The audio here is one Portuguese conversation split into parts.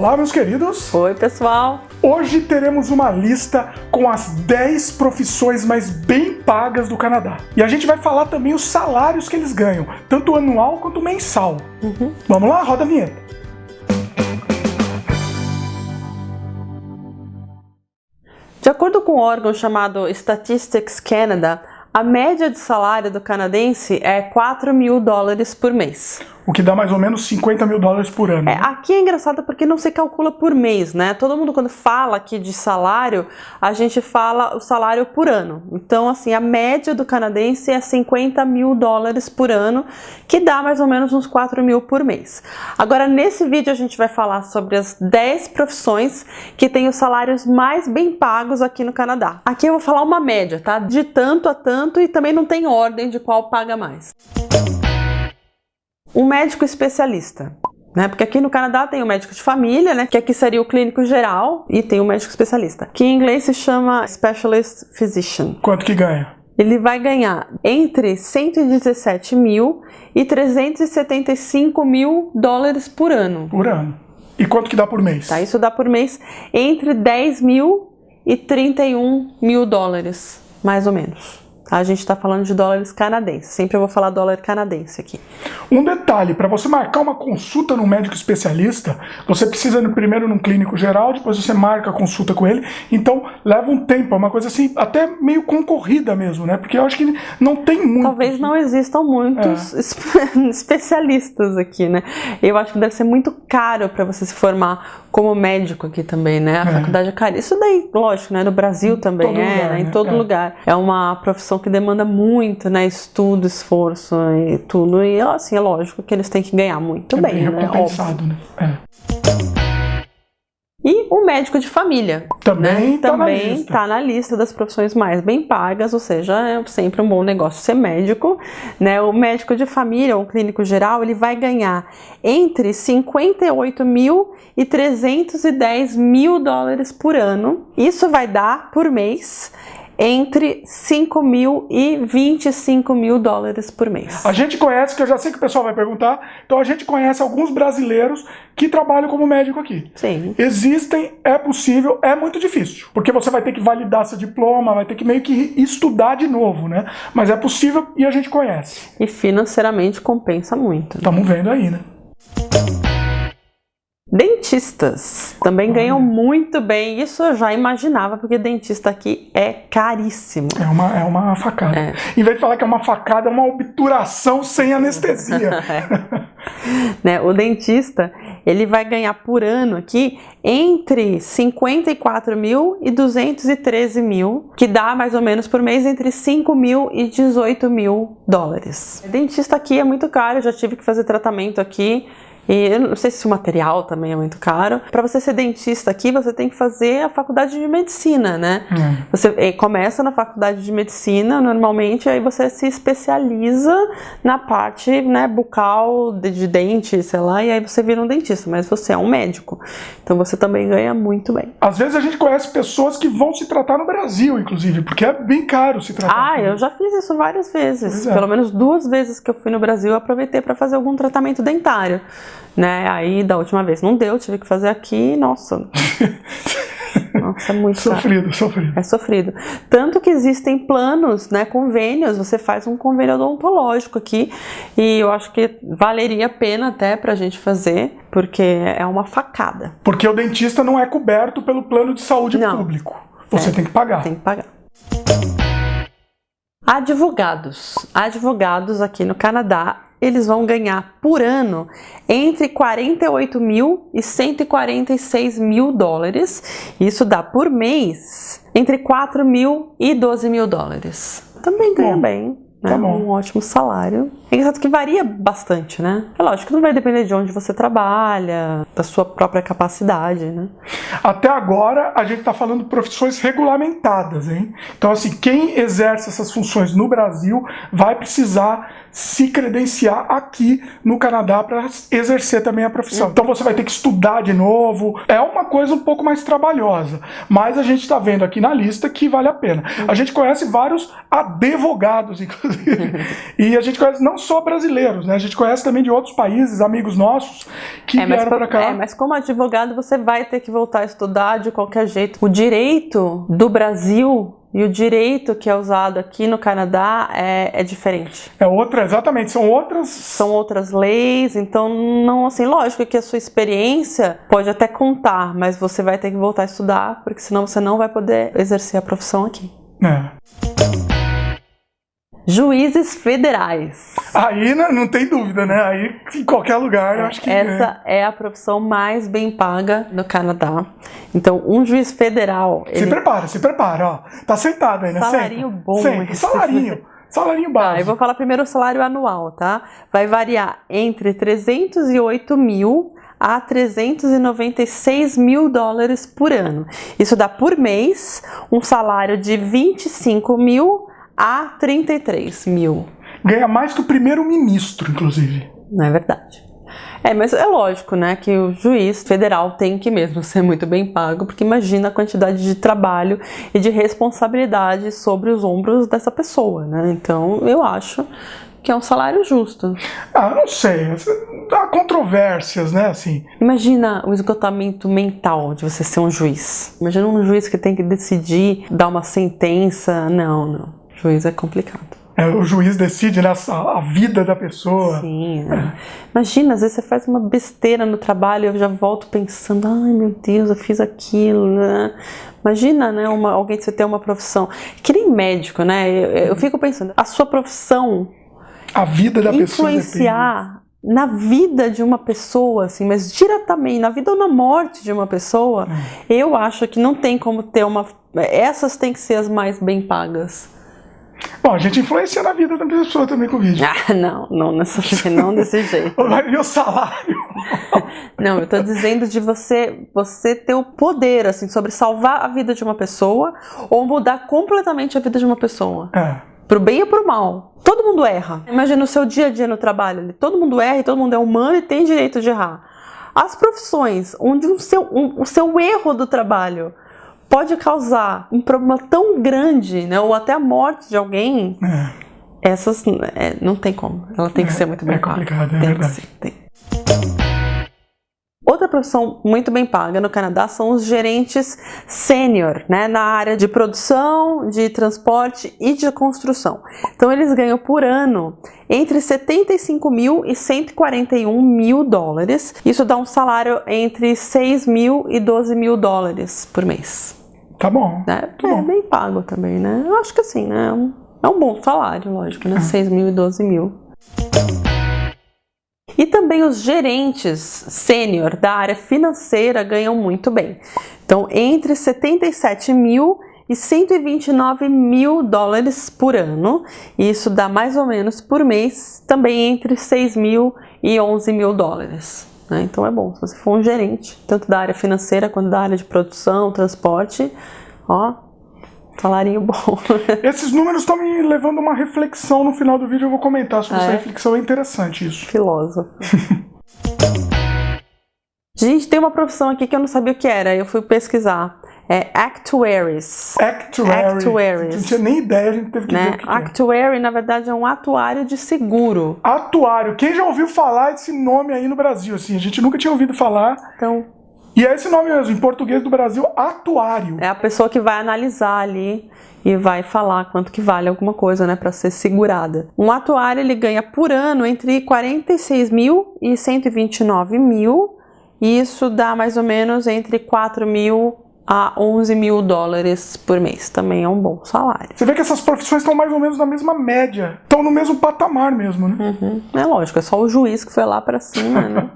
Olá, meus queridos! Oi, pessoal! Hoje teremos uma lista com as 10 profissões mais bem pagas do Canadá. E a gente vai falar também os salários que eles ganham, tanto anual quanto mensal. Vamos lá? Roda a vinheta. De acordo com um órgão chamado Statistics Canada, a média de salário do canadense é $4.000 por mês. O que dá mais ou menos $50.000 por ano. Aqui é engraçado porque não se calcula por mês, né? Todo mundo quando fala aqui de salário, a gente fala o salário por ano. Então, assim, a média do canadense é $50.000 por ano, que dá mais ou menos uns 4.000 por mês. Agora, nesse vídeo a gente vai falar sobre as 10 profissões que têm os salários mais bem pagos aqui no Canadá. Aqui eu vou falar uma média, tá? De tanto a tanto e também não tem ordem de qual paga mais. Um médico especialista, né? Porque aqui no Canadá tem o médico de família, né? Que aqui seria o clínico geral, e tem o médico especialista, que em inglês se chama Specialist Physician. Quanto que ganha? Ele vai ganhar entre $117.000 e $375.000 por ano. Por ano. E quanto que dá por mês? Tá, isso dá por mês entre $10.000 e $31.000, mais ou menos. A gente está falando de dólares canadenses. Sempre eu vou falar dólar canadense aqui. Um detalhe, para você marcar uma consulta no médico especialista, você precisa ir primeiro num clínico geral, depois você marca a consulta com ele. Então leva um tempo, é uma coisa assim, até meio concorrida mesmo, né? Porque eu acho que não tem muito. Talvez não existam muitos especialistas aqui, né? Eu acho que deve ser muito caro para você se formar como médico aqui também, né? A faculdade é cara. Isso daí, lógico, né? No Brasil também né? Em todo lugar. É uma profissão que demanda muito, né? Estudo, esforço e tudo. E assim, é lógico que eles têm que ganhar muito bem, né? Recompensado, né? E o médico de família. Também né? Tá na lista das profissões mais bem pagas, ou seja, é sempre um bom negócio ser médico, né? O médico de família, ou clínico geral, ele vai ganhar entre $58.000 e $310.000 por ano. Isso vai dar, por mês, entre $5.000 e $25.000 por mês. A gente conhece, que eu já sei que o pessoal vai perguntar, então a gente conhece alguns brasileiros que trabalham como médico aqui. Sim. Existem, é possível, é muito difícil, porque você vai ter que validar seu diploma, vai ter que meio que estudar de novo, né? Mas é possível e a gente conhece. E financeiramente compensa muito. Estamos vendo aí, né? Dentistas também ganham muito bem, isso eu já imaginava, porque dentista aqui é caríssimo. É uma facada. Em vez de falar que é uma facada, é uma obturação sem anestesia. Né? O dentista, ele vai ganhar por ano aqui entre $54.000 e $213.000, que dá mais ou menos por mês entre $5.000 e $18.000. Dentista aqui é muito caro, eu já tive que fazer tratamento aqui. E eu não sei se o material também é muito caro. Para você ser dentista aqui, você tem que fazer a faculdade de medicina, né? Você começa na faculdade de medicina, normalmente, aí você se especializa na parte, né, bucal, de dente, sei lá, e aí você vira um dentista, mas você é um médico. Então você também ganha muito bem. Às vezes a gente conhece pessoas que vão se tratar no Brasil, inclusive, porque é bem caro se tratar. Eu já fiz isso várias vezes. Pelo menos 2 vezes que eu fui no Brasil, eu aproveitei para fazer algum tratamento dentário. Né? Aí da última vez não deu, tive que fazer aqui, nossa. Nossa, é muito sofrido. É sofrido. Tanto que existem planos, né, convênios, você faz um convênio odontológico aqui, e eu acho que valeria a pena até pra gente fazer, porque é uma facada. Porque o dentista não é coberto pelo plano de saúde público. Você tem que pagar. Tem que pagar. Advogados. Advogados aqui no Canadá, eles vão ganhar por ano entre $48.000 e $146.000. Isso dá por mês entre $4.000 e $12.000. Também ganha bem. Né? Um ótimo salário. É engraçado que varia bastante, né? É lógico que não vai depender de onde você trabalha, da sua própria capacidade, né? Até agora, a gente tá falando de profissões regulamentadas, hein? Então, assim, quem exerce essas funções no Brasil vai precisar se credenciar aqui no Canadá para exercer também a profissão. Então você vai ter que estudar de novo. É uma coisa um pouco mais trabalhosa, mas a gente está vendo aqui na lista que vale a pena. A gente conhece vários advogados, inclusive. E a gente conhece não só brasileiros, né? A gente conhece também de outros países, amigos nossos, que vieram para cá. Mas como advogado você vai ter que voltar a estudar de qualquer jeito. O direito do Brasil e o direito que é usado aqui no Canadá é diferente. Exatamente, são outras leis, então não, assim, lógico que a sua experiência pode até contar, mas você vai ter que voltar a estudar, porque senão você não vai poder exercer a profissão aqui. Juízes federais. Aí não tem dúvida, né? Aí em qualquer lugar, eu acho que... Essa é a profissão mais bem paga no Canadá. Então, um juiz federal... Se prepara, ó. Tá sentado aí, né? Salarinho bom. Salário básico. Eu vou falar primeiro o salário anual, tá? Vai variar entre 308 mil a 396 mil dólares por ano. Isso dá por mês um salário de 25 mil a 33 mil. Ganha mais que o primeiro-ministro, inclusive. Não é verdade. Mas é lógico, né, que o juiz federal tem que mesmo ser muito bem pago, porque imagina a quantidade de trabalho e de responsabilidade sobre os ombros dessa pessoa, né? Então, eu acho que é um salário justo. Não sei. Há controvérsias, né, assim. Imagina o esgotamento mental de você ser um juiz. Imagina um juiz que tem que decidir, dar uma sentença. Não. Juiz é complicado. O juiz decide, né, a vida da pessoa. Sim. Imagina, às vezes você faz uma besteira no trabalho e eu já volto pensando, ai meu Deus, eu fiz aquilo, né? Imagina, né, alguém que você tem uma profissão, que nem médico, né? Eu fico pensando, a sua profissão, a vida da pessoa influenciar na vida de uma pessoa, assim, mas diretamente, na vida ou na morte de uma pessoa, eu acho que não tem como ter essas têm que ser as mais bem pagas. Bom, a gente influencia na vida da pessoa também com o vídeo. Não desse jeito. E o salário? Não, eu tô dizendo de você ter o poder, assim, sobre salvar a vida de uma pessoa ou mudar completamente a vida de uma pessoa. Pro bem ou pro mal. Todo mundo erra. Imagina o seu dia a dia no trabalho. Todo mundo erra e todo mundo é humano e tem direito de errar. As profissões onde o seu erro do trabalho pode causar um problema tão grande, né, ou até a morte de alguém, essas não tem como. Ela tem que ser muito bem paga. Complicado, é verdade. Outra profissão muito bem paga no Canadá são os gerentes sênior, né, na área de produção, de transporte e de construção. Então eles ganham por ano entre 75 mil e 141 mil dólares. Isso dá um salário entre 6 mil e 12 mil dólares por mês. Tá bom. É bem pago também, né? Eu acho que assim, né? É um bom salário, lógico, né? 6 mil e 12 mil. E também os gerentes sênior da área financeira ganham muito bem. Então, entre 77 mil e 129 mil dólares por ano. E isso dá mais ou menos por mês, também entre 6 mil e 11 mil dólares. Então é bom, se você for um gerente, tanto da área financeira quanto da área de produção, transporte, salarinho bom. Esses números estão me levando a uma reflexão. No final do vídeo eu vou comentar sobre essa reflexão, é interessante isso. Filósofo. Gente, tem uma profissão aqui que eu não sabia o que era, eu fui pesquisar. Actuaries. Não tinha nem ideia, a gente teve que ver o que Actuary, na verdade, é um atuário de seguro. Atuário. Quem já ouviu falar desse nome aí no Brasil? Assim, a gente nunca tinha ouvido falar. Então, e é esse nome mesmo, em português do Brasil, atuário. É a pessoa que vai analisar ali e vai falar quanto que vale alguma coisa, né, para ser segurada. Um atuário, ele ganha por ano entre 46 mil e 129 mil. E isso dá mais ou menos entre 4 mil a 11 mil dólares por mês. Também é um bom salário. Você vê que essas profissões estão mais ou menos na mesma média. Estão no mesmo patamar mesmo, né? É lógico, é só o juiz que foi lá para cima, né?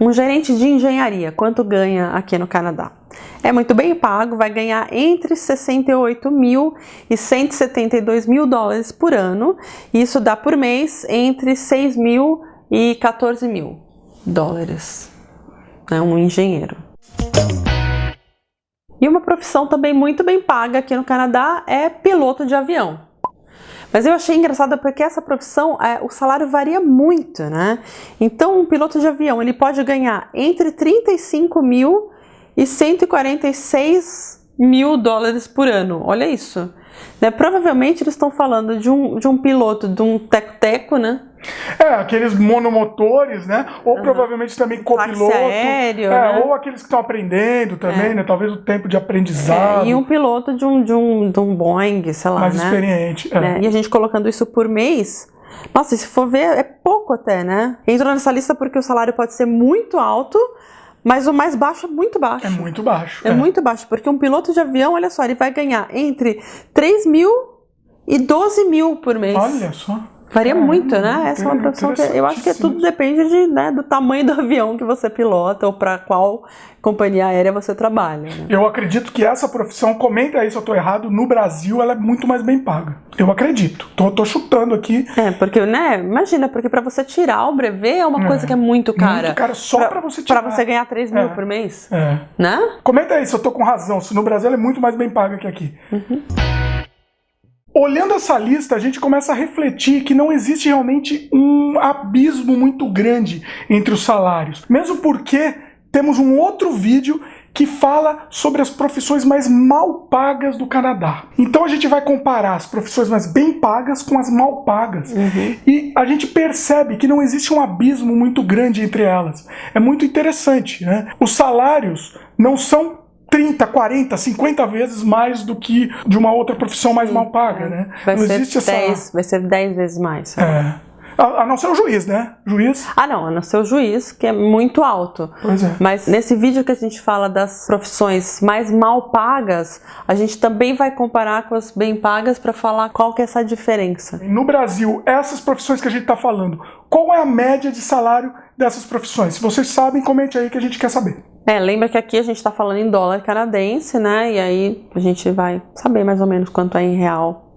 Um gerente de engenharia, quanto ganha aqui no Canadá? É muito bem pago, vai ganhar entre 68 mil e 172 mil dólares por ano. Isso dá por mês entre 6 mil e 14 mil dólares. É um engenheiro. E uma profissão também muito bem paga aqui no Canadá é piloto de avião. Mas eu achei engraçado porque essa profissão, o salário varia muito, né? Então, um piloto de avião, ele pode ganhar entre 35 mil e 146 mil dólares por ano. Olha isso. né? Provavelmente eles estão falando de um piloto, de um teco-teco, né? Aqueles monomotores, né? Ou provavelmente também copiloto. Aéreo, né? Ou aqueles que estão aprendendo também, né? Talvez o tempo de aprendizado. E um piloto de um Boeing, sei lá, mais né? experiente. Né? E a gente colocando isso por mês, nossa, se for ver, é pouco até, né? Entrou nessa lista porque o salário pode ser muito alto, mas o mais baixo é muito baixo. É muito baixo. É muito baixo, porque um piloto de avião, olha só, ele vai ganhar entre 3 mil e 12 mil por mês. Olha só. Varia muito, né? Essa é uma profissão que eu acho que tudo depende do tamanho do avião que você pilota ou para qual companhia aérea você trabalha. Né? Eu acredito que essa profissão, comenta aí se eu estou errado, no Brasil ela é muito mais bem paga. Eu acredito. Tô chutando aqui. Porque, né? Imagina, porque para você tirar o brevet é uma coisa que é muito cara. Muito cara só para você tirar. Para você ganhar 3 mil por mês. Né? Comenta aí se eu tô com razão, se no Brasil ela é muito mais bem paga que aqui. Olhando essa lista, a gente começa a refletir que não existe realmente um abismo muito grande entre os salários. Mesmo porque temos um outro vídeo que fala sobre as profissões mais mal pagas do Canadá. Então a gente vai comparar as profissões mais bem pagas com as mal pagas. E a gente percebe que não existe um abismo muito grande entre elas. É muito interessante, né? Os salários não são 30, 40, 50 vezes mais do que de uma outra profissão mais mal paga, né? Vai ser 10 vezes mais. A não ser o juiz, né? Juiz. Não, a não ser o juiz, que é muito alto. Pois é. Mas nesse vídeo que a gente fala das profissões mais mal pagas, a gente também vai comparar com as bem pagas para falar qual que é essa diferença. No Brasil, essas profissões que a gente está falando, qual é a média de salário dessas profissões? Se vocês sabem, comente aí que a gente quer saber. Lembra que aqui a gente está falando em dólar canadense, né? E aí a gente vai saber mais ou menos quanto é em real.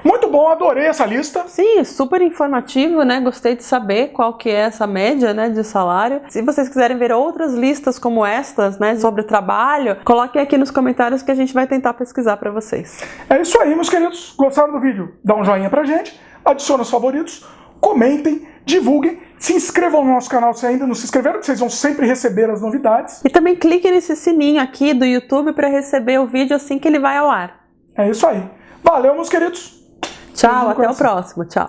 Muito bom, adorei essa lista. Sim, super informativo, né? Gostei de saber qual que é essa média, né, de salário. Se vocês quiserem ver outras listas como estas, né, sobre trabalho, coloquem aqui nos comentários que a gente vai tentar pesquisar para vocês. É isso aí, meus queridos. Gostaram do vídeo? Dá um joinha pra gente, adiciona os favoritos, comentem, divulguem, se inscrevam no nosso canal se ainda não se inscreveram, que vocês vão sempre receber as novidades. E também clique nesse sininho aqui do YouTube para receber o vídeo assim que ele vai ao ar. É isso aí. Valeu, meus queridos. Tchau, até o próximo. Tchau.